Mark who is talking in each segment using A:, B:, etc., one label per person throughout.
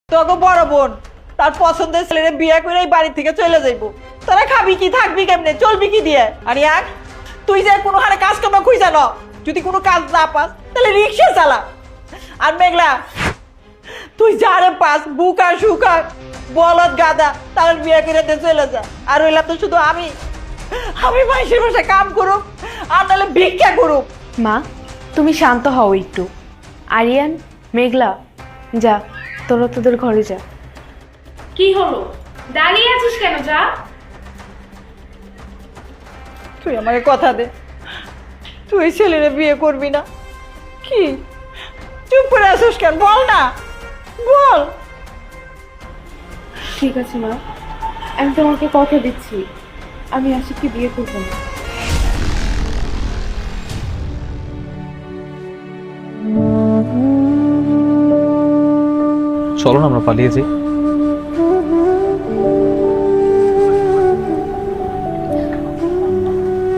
A: তোকে বড় বোন তার পছন্দের ছেলেরে বিয়ে করে এই বাড়ি থেকে চলে যাইবো। তোরা খাবি কি, থাকবি কেমনে, চলবি কি দিয়ে? আর এক তুই যে কোনো হারে কাজ কাম খুঁজে ন, যদি কোনো কাজ না পাস তাহলে রিক্সা চালা। আর মেঘলা তুই যারে পাস বুকা সুকা বলদ গাদা তার বিয়ে করে দিয়ে চলে যা। আর হইলাম তো শুধু আমি মাইসের বাসায় কাম করুক আর নাহলে ভিক্ষা করুক।
B: মা তুমি শান্ত হও একটু। আরিয়ান, মেঘলা, যা তোরা তোদের ঘরে যা।
C: কি হলো, দাঁড়িয়ে আছিস কেন? যা।
A: তুই আমাকে কথা দে, তুই ছেলেরে বিয়ে করবি না। কি চুপ করে আসিস কেন, বল না, বল।
B: ঠিক আছে মা, আমি তোমাকে কথা দিচ্ছি, আমি আশিককে বিয়ে করবো না।
D: চলো না আমরা পালিয়ে যাই।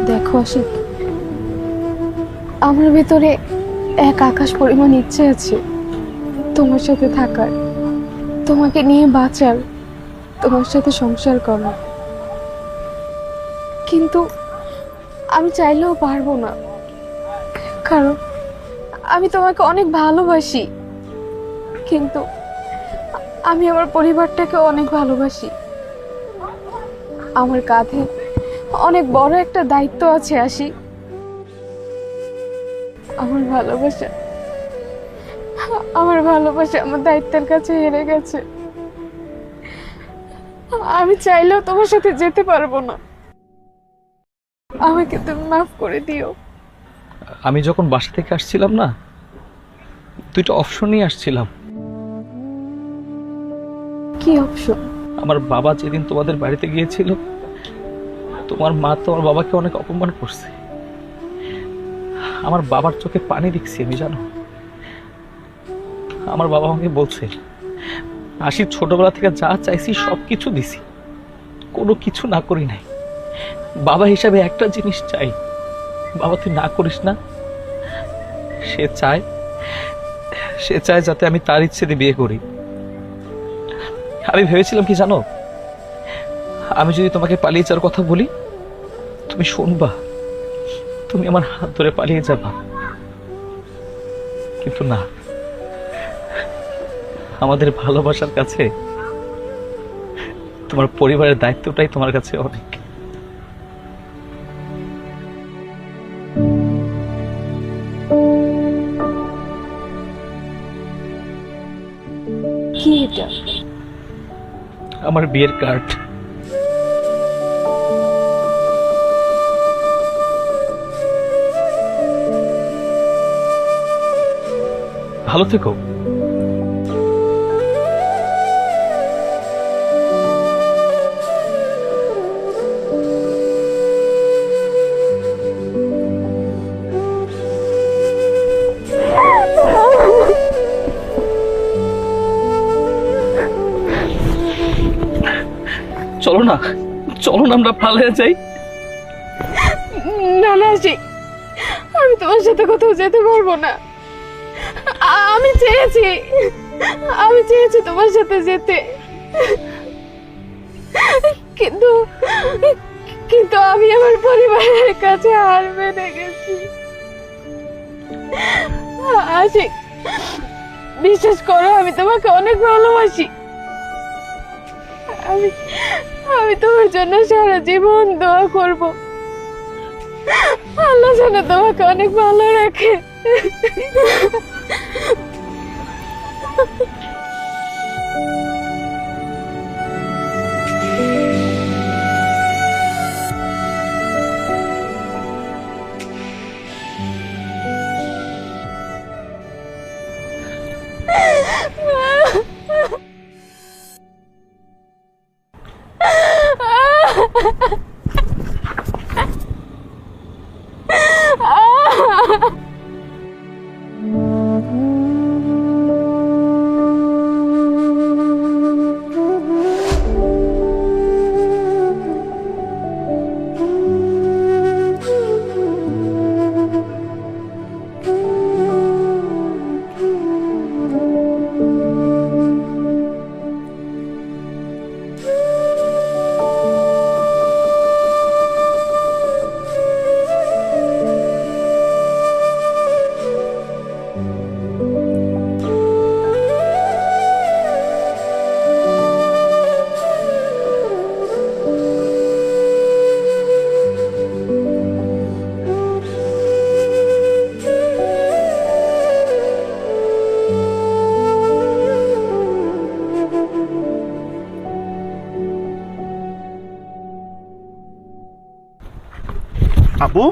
B: দেখো আশিক, আমার ভেতরে এক আকাশ পরিমাণ ইচ্ছে আছে তোমার সাথে থাকার, তোমাকে নিয়ে বাঁচার, তোমার সাথে সংসার করার, কিন্তু আমি চাইলেও পারবো না, কারণ আমি তোমাকে অনেক ভালোবাসি। কিন্তু আমি আমার পরিবারটাকে অনেক ভালোবাসি। আমার কাঁধে অনেক বড় একটা দায়িত্ব আছে আশিক। আমার ভালোবাসা আমার দায়িত্বের কাছে হেরে গেছে। আমি চাইলেও তোমার সাথে যেতে পারবো না, আমাকে তুমি মাফ করে দিও।
D: আমি যখন বাসা থেকে আসছিলাম না, দুইটা অপশন নিয়ে আসছিলাম।
B: কি অপশন?
D: আমার বাবা যেদিন তোমাদের বাড়িতে গিয়েছিল, তোমার মা তোমার বাবাকে অনেক অপমান করছে। আমার বাবার চোখে পানি দেখছি আমি, জানো। আমার বাবা আমাকে বলছে, আশির ছোটবেলা থেকে যা চাইছি সবকিছু দিছি, কোনো কিছু না করি নাই। বাবা হিসাবে একটা জিনিস চাই, বাবা তুই না করিস না। সে চায় যাতে আমি তার ইচ্ছে দিয়ে বিয়ে করি। আমি ভেবেছিলাম কি জানো, আমি যদি তোমাকে পালিয়ে যাওয়ার কথা বলি তুমি শুনবা, তুমি আমার হাত ধরে পালিয়ে যাবা। কিন্তু না, আমাদের ভালোবাসার কাছে তোমার পরিবারের দায়িত্বটাই তোমার কাছে অনেক।
B: কি এটা?
D: আমার বিয়ের কার্ড। ভালো থেকো। চলো না, চলো না আমরা পালিয়ে যাই।
B: না না আশিক, আমি তোমার সাথে কোথাও যেতে পারবো না। আমি চেয়েছি তোমার সাথে যেতে, কিন্তু কিন্তু আমি আমার পরিবারের কাছে হার মেনে গেছি। আশিক, বিশ্বাস করো, আমি তোমাকে অনেক ভালোবাসি। আমি তোমার জন্য সারা জীবন দোয়া করব, আল্লাহ যেন তোমাকে অনেক ভালো রাখে।
E: আব্বু,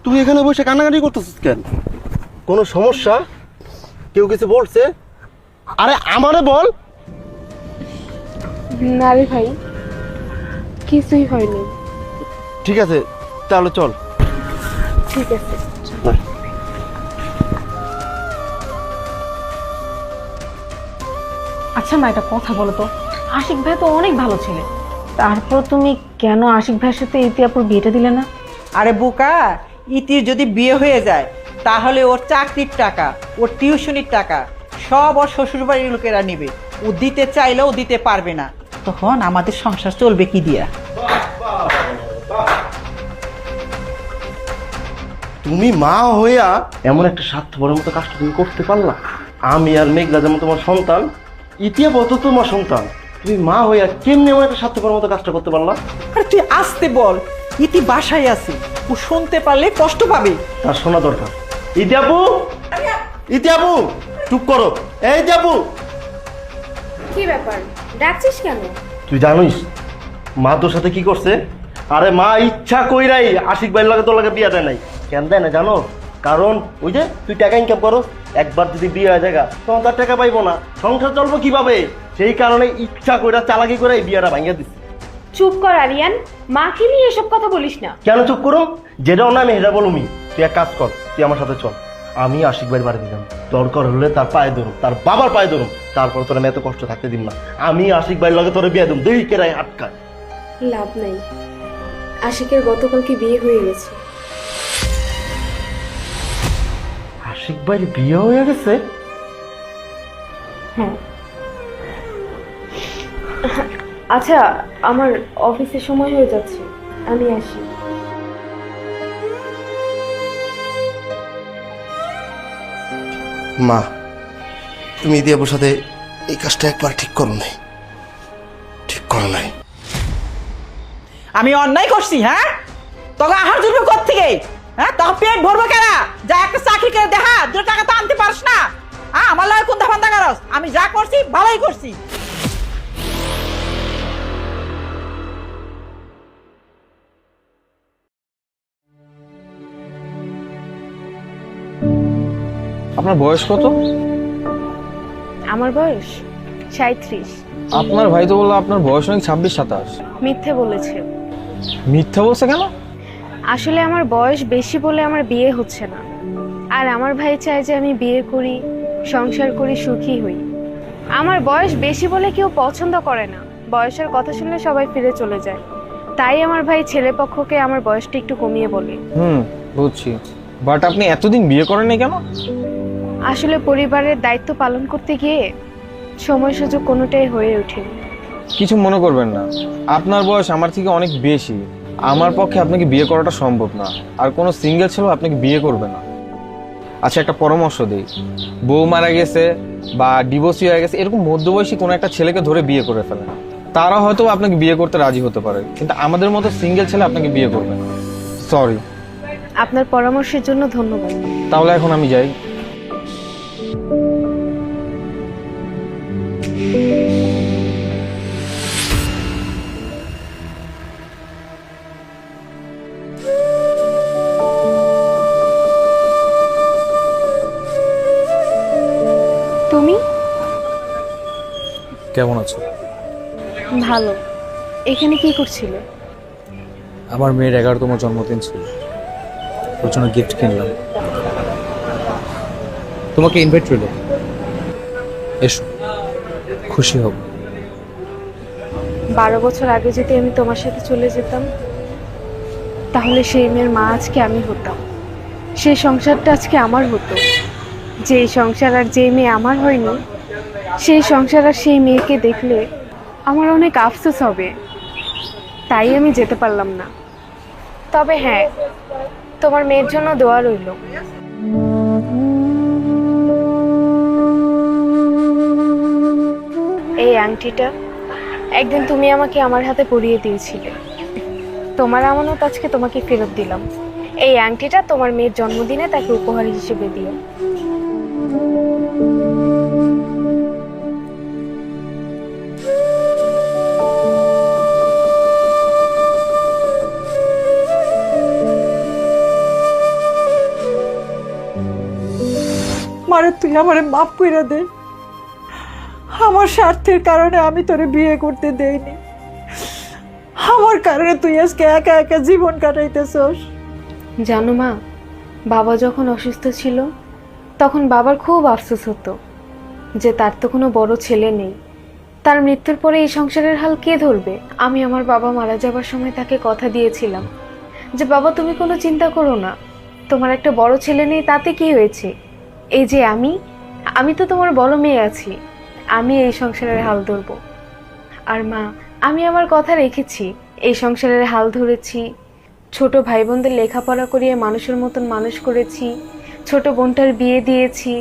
E: তুই এখানে বসে কান্নাকাটি করতেছিস কেন? কোনো সমস্যা? কেউ কিছু বলছে? আরে আমারে বল।
B: না রে ভাই, কিছুই হয়নি।
E: ঠিক আছে, তাহলে চল।
B: ঠিক আছে।
A: আচ্ছা মা, একটা কথা বলো তো, আশিক ভাই তো অনেক ভালো ছেলে, তারপর তুমি কেন আশিক ভাইয়ের সাথে ইতিহাপুর বিয়েটা দিলে না? আরে বোকা, ইতির যদি বিয়ে হয়ে যায় তাহলে ওর চাকরির টাকা, ওর টিউশনির টাকা সব ওর শ্বশুরবাড়ির লোকেরা নেবে। ও দিতে চাইলেও দিতে পারবে না, তখন আমাদের সংসার চলবে কি দিয়া?
E: তুমি মা হইয়া এমন একটা স্বার্থপরের মতো কাজটা তুমি করতে পারলা? আমি আর মেঘলা যেমন তোমার সন্তান, ইতিহাস তো তোমার সন্তান, তুমি মা হইয়া কেমনি এমন একটা স্বার্থপরের মতো কাজটা করতে পারলা?
A: আরে তুই আসতে বল, ইতি বাসায় আছে, ও শুনতে পারলে কষ্ট পাবে।
E: তার শোনা দরকার। ইতিহাবু, ইতিহাবু, চুপ করো। এই ইতিহাবু,
B: কি ব্যাপার, ডাকছিস কেন?
E: তুই জানিস মা তোর সাথে কি করছে? আরে মা ইচ্ছা কইরাই আশিক ভাইয়ের লাগে তোর লাগে বিয়ে দেয় নাই। কেন দেয় না জানো? কারণ ওই যে তুই টাকা ইনকাম করো, একবার যদি বিয়ে হয়ে যায় তখন তার টাকা পাইবো না, সংসার চলবো কিভাবে? সেই কারণে ইচ্ছা কইরা চালাকি করে এই বিয়েটা ভাঙিয়ে দিচ্ছে।
C: চুপ কর আরিয়ান, মাকে নিয়ে এসব কথা বলিস না।
E: কেন চুপ করো? যেটাও না আমি সেটা বলুমি। তুই এক কাজ কর, তুই আমার সাথে চল, আমি আশিক ভাইয়ের বাড়ি দিলাম, দরকার হলে তার পায়ে ধরুম, তার বাবার পায়ে ধরুম, তারপর তোর আমি এত কষ্ট থাকতে দিম না। আমি আশিক ভাইয়ের লগে তোরে বিয়ে দিম, দুই কেরাই আটকায়।
B: লাভ নাই, আশিকের গতকালকে বিয়ে হয়ে গেছে।
E: আশিক ভাইয়ের বিয়ে হয়ে গেছে?
B: হ্যাঁ। আচ্ছা, আমার অফিসের সময় হয়ে যাচ্ছে, আমি আসি।
E: মা, তুমি ইতিহাসের সাথে এই কাজটা একবার ঠিক করো নাই, ঠিক করো নাই।
A: আমি অন্যায় করছি? হ্যাঁ, তোকে আহার জন্য কোত্থেকে? হ্যাঁ, তোকে পেট ভরবো কেনা? যা একটা চাকরি করে দেখা, 2 টাকা তো আনতে পারস না। হ্যাঁ, আমার লাগে কোন ধান্দা করস? আমি যা করছি ভালোই করছি।
F: আপনার বয়স কত?
B: আমার বয়স 37।
F: আপনার ভাই তো বললো আপনার বয়স নাকি 26-27।
B: মিথ্যে বলেছে।
F: মিথ্যা বলছে কেন?
B: আসলে আমার বয়স বেশি বলে আমার বিয়ে হচ্ছে না, আর আমার ভাই চায় যে আমি বিয়ে করি, সংসার করি, সুখী হই। আমার বয়স বেশি বলে কেউ পছন্দ করে না, বয়সের কথা শুনলে সবাই ফিরে চলে যায়। তাই আমার ভাই ছেলে পক্ষকে আমার বয়সটা একটু কমিয়ে বলে।
F: বুঝছি, বাট আপনি এতদিন বিয়ে করেননি কেন?
B: আসলে পরিবারের দায়িত্ব পালন করতে গিয়ে সময় সুযোগ কোনোটাই হয়ে ওঠেনি।
F: কিছু মনে করবেন না, আপনার বয়স আমার থেকে অনেক বেশি, আমার পক্ষে আপনাকে বিয়ে করাটা সম্ভব না, আর কোনো সিঙ্গেল ছেলেও আপনাকে বিয়ে করবে না। আচ্ছা, একটা পরামর্শ দিই, বউ মারা গেছে বা ডিভোর্সি হয়ে গেছে এরকম মধ্যবয়সী কোনো একটা ছেলেকে ধরে বিয়ে করে ফেলেন, তারা হয়তো আপনাকে বিয়ে করতে রাজি হতে পারে, কিন্তু আমাদের মতো সিঙ্গেল ছেলে আপনাকে বিয়ে করবে না। সরি।
B: আপনার পরামর্শের জন্য ধন্যবাদ।
F: তাহলে এখন আমি যাই।
B: তুমি
F: কেমন আছো?
B: ভালো। এখানে কি করছিলে?
F: আমার মেয়ের 11তম জন্মদিন ছিল, ওর জন্য গিফট কিনলাম। তোমাকে ইনভাইট রইল, এসো, খুশি হব।
B: 12 বছর আগে যদি আমি তোমার সাথে চলে যেতাম, তাহলে সেই মেয়ের মা আজকে আমি হতাম, সেই সংসারটা আজকে আমার হতো। যেই সংসার আর যেই মেয়ে আমার হয়নি, সেই সংসার আর সেই মেয়েকে দেখলে আমার অনেক আফসোস হবে। তাই আমি যেতে পারলাম না। তবে হ্যাঁ, তোমার মেয়ের জন্য দোয়া রইল। এই আংটিটা একদিন তুমি আমাকে আমার হাতে পরিয়ে দিয়েছিলে, তোমার আমানত আজকে তোমাকে ফেরত দিলাম। এই আংটিটা তোমার মেয়ের জন্মদিনে তাকে উপহার হিসেবে দিও।
A: তুই আমারে মাফ কইরা দে। আমার স্বার্থের কারণে আমি তোরে বিয়ে করতে দেইনি, আমার কারণে তুই আজকে একা একা জীবন কাটাইতেছস।
B: জানো মা, বাবা যখন অসুস্থ ছিল তখন বাবার খুব আফসোস হতো যে তার তো কোনো বড় ছেলে নেই, তার মৃত্যুর পরে এই সংসারের হাল কে ধরবে। আমি আমার বাবা মারা যাবার সময় তাকে কথা দিয়েছিলাম যে বাবা তুমি কোনো চিন্তা করো না, তোমার একটা বড় ছেলে নেই তাতে কি হয়েছে, এই যে আমি তো তোমার বড় মেয়ে আছি, আমি এই সংসারের হাল ধরবো। আর মা, আমি আমার কথা রেখেছি, এই সংসারের হাল ধরেছি, ছোট ভাই বোনদের লেখাপড়া করিয়ে মানুষের মতন মানুষ করেছি, ছোট বোনটার বিয়ে দিয়েছি,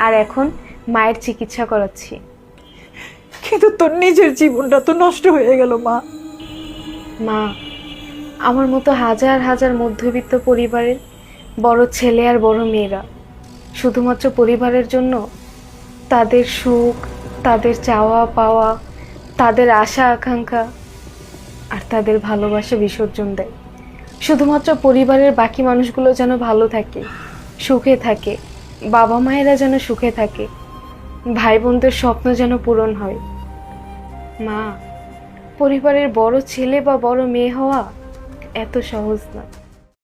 B: আর এখন মায়ের চিকিৎসা করাচ্ছি।
A: কিন্তু তোর নিজের জীবনটা তো নষ্ট হয়ে গেল মা।
B: মা, আমার মতো হাজার হাজার মধ্যবিত্ত পরিবারের বড় ছেলে আর বড় মেয়েরা শুধুমাত্র পরিবারের জন্য তাদের সুখ, তাদের চাওয়া পাওয়া, তাদের আশা আকাঙ্ক্ষা আর তাদের ভালোবাসা বিসর্জন দেয় শুধুমাত্র পরিবারের বাকি মানুষগুলো যেন ভালো থাকে, সুখে থাকে, বাবা মায়েরা যেন সুখে থাকে, ভাই বোনদের স্বপ্ন যেন পূরণ হয়। মা, পরিবারের বড় ছেলে বা বড় মেয়ে হওয়া এত সহজ না।